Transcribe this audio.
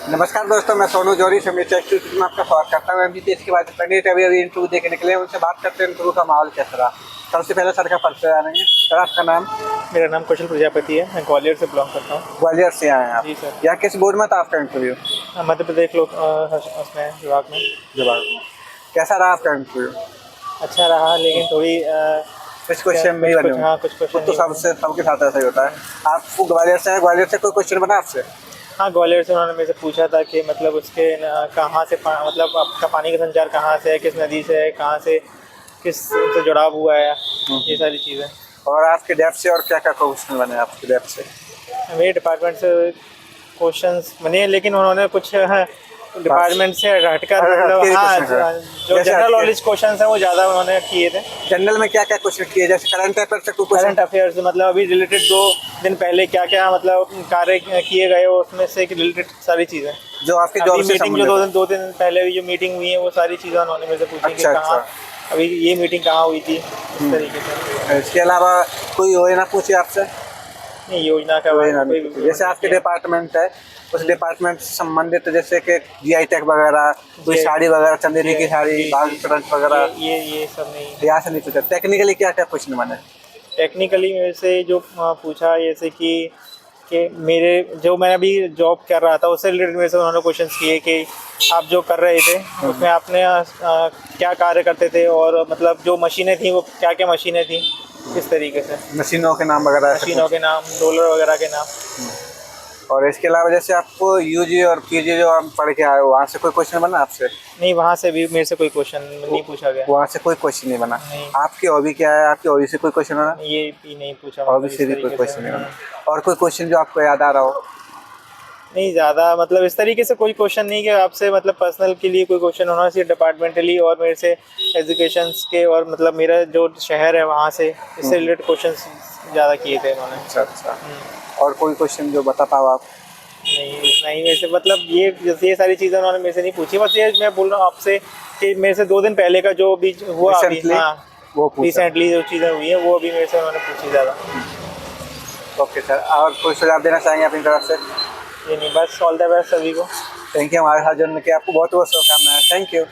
नमस्कार दोस्तों, मैं सोनू जौहरी समीक्षा इंस्टीट्यूट में आपका स्वागत करता हूँ। एमबीपीएस के बाद कैंडिडेट अभी इंटरव्यू देके निकले, उनसे बात करते हैं इंटरव्यू का माहौल कैसा रहा। सबसे पहले सर का परिचय जानेंगे। सर आपका नाम? मेरा नाम कौशल प्रजापति है, मैं ग्वालियर से बिलोंग करता हूँ। ग्वालियर से आए हैं आप? जी सर। यहाँ किस बोर्ड में था आपका इंटरव्यू? मध्य प्रदेश लोक उसमें विभाग में। कैसा रहा आपका इंटरव्यू? अच्छा रहा, लेकिन थोड़ी कुछ क्वेश्चन नहीं बने? हाँ, कुछ क्वेश्चन तो सबके साथ ऐसा ही होता है। आपको ग्वालियर से आए, ग्वालियर से कोई क्वेश्चन बना आपसे? हाँ, ग्वालियर से उन्होंने मेरे से पूछा था कि मतलब उसके कहाँ से मतलब आपका पानी का संचार कहाँ से है, किस नदी से है, कहाँ से किस से जुड़ाव हुआ है, ये सारी चीज़ें। और आपके डेप्थ से और क्या क्या क्वेश्चन बने आपके डेप्थ से? मेरे डिपार्टमेंट से क्वेश्चंस बने, लेकिन उन्होंने कुछ डिपार्टमेंट से हटकर मतलब हाँ, जो जनरल नॉलेज क्वेश्चंस हैं वो ज़्यादा उन्होंने किए थे। जनरल में क्या क्या क्वेश्चन किए, जैसे करंट अफेयर से? करंट अफेयर्स मतलब अभी रिलेटेड 2 दिन पहले क्या क्या मतलब कार्य किए गए, उसमें से रिलेटेड सारी चीज़ें जो आपकी जॉब से मीटिंग जो 2 दिन पहले जो मीटिंग हुई है वो सारी चीज़ें उन्होंने मेरे से पूछी कि कहाँ अभी ये मीटिंग कहाँ हुई थी, इस तरीके से। इसके अलावा कोई योजना पूछी आपसे? नहीं, योजना का जैसे आपके डिपार्टमेंट है, उस डिपार्टमेंट से संबंधित जैसे कि जीआई टैग वगैरह, कोई साड़ी वगैरह, चंदेरी की साड़ी, बाल तुरंत वगैरह, ये सब नहीं। यहाँ से नहीं पूछा। टेक्निकली क्या क्या क्वेश्चन बने? टेक्निकली मेरे से जो पूछा जैसे कि मेरे जो मैं अभी जॉब कर रहा था उससे रिलेटेड मेरे से उन्होंने क्वेश्चंस किए कि आप जो कर रहे थे उसमें आपने क्या कार्य करते थे, और मतलब जो मशीनें थी वो क्या क्या मशीनें थी, किस तरीके से मशीनों के नाम वगैरह? मशीनों के नाम, रोलर वगैरह के नाम। और इसके अलावा जैसे आपको यूजी और पीजी जो आप पढ़ के आए हो, वहाँ से कोई क्वेश्चन बना आपसे? नहीं, वहाँ से भी मेरे से कोई क्वेश्चन नहीं पूछा गया। वहाँ से कोई क्वेश्चन नहीं बना? नहीं। आपकी हॉबी क्या है? आपकी हॉबी से कोई क्वेश्चन बना? ये भी नहीं पूछा, हॉबी से भी कोई क्वेश्चन नहीं बना। और कोई क्वेश्चन जो आपको याद आ रहा हो? नहीं, ज़्यादा मतलब इस तरीके से कोई क्वेश्चन नहीं कि आपसे मतलब पर्सनल के लिए कोई क्वेश्चन होना, सिर्फ डिपार्टमेंटली और मेरे से एजुकेशंस के और मतलब मेरा जो शहर है वहाँ से इससे रिलेटेड क्वेश्चंस ज़्यादा किए थे उन्होंने। अच्छा। और कोई क्वेश्चन जो बता पाओ आप? नहीं, इतना ही मेरे से मतलब ये सारी चीज़ें उन्होंने मेरे से नहीं पूछी। बस ये मैं बोल रहा हूँ आपसे कि मेरे से 2 दिन पहले का जो भी हुआ अभी, हाँ, वो रिसेंटली जो चीज़ें हुई हैं वो भी मेरे से उन्होंने पूछी ज़्यादा। ओके सर, और कोई सुझाव देना चाहेंगे अपनी तरफ से? ये नहीं, बस ऑल द बेस्ट सभी को। थैंक यू हमारे साथ जुड़ने के, आपको बहुत बहुत शुभकामनाएं। Thank you.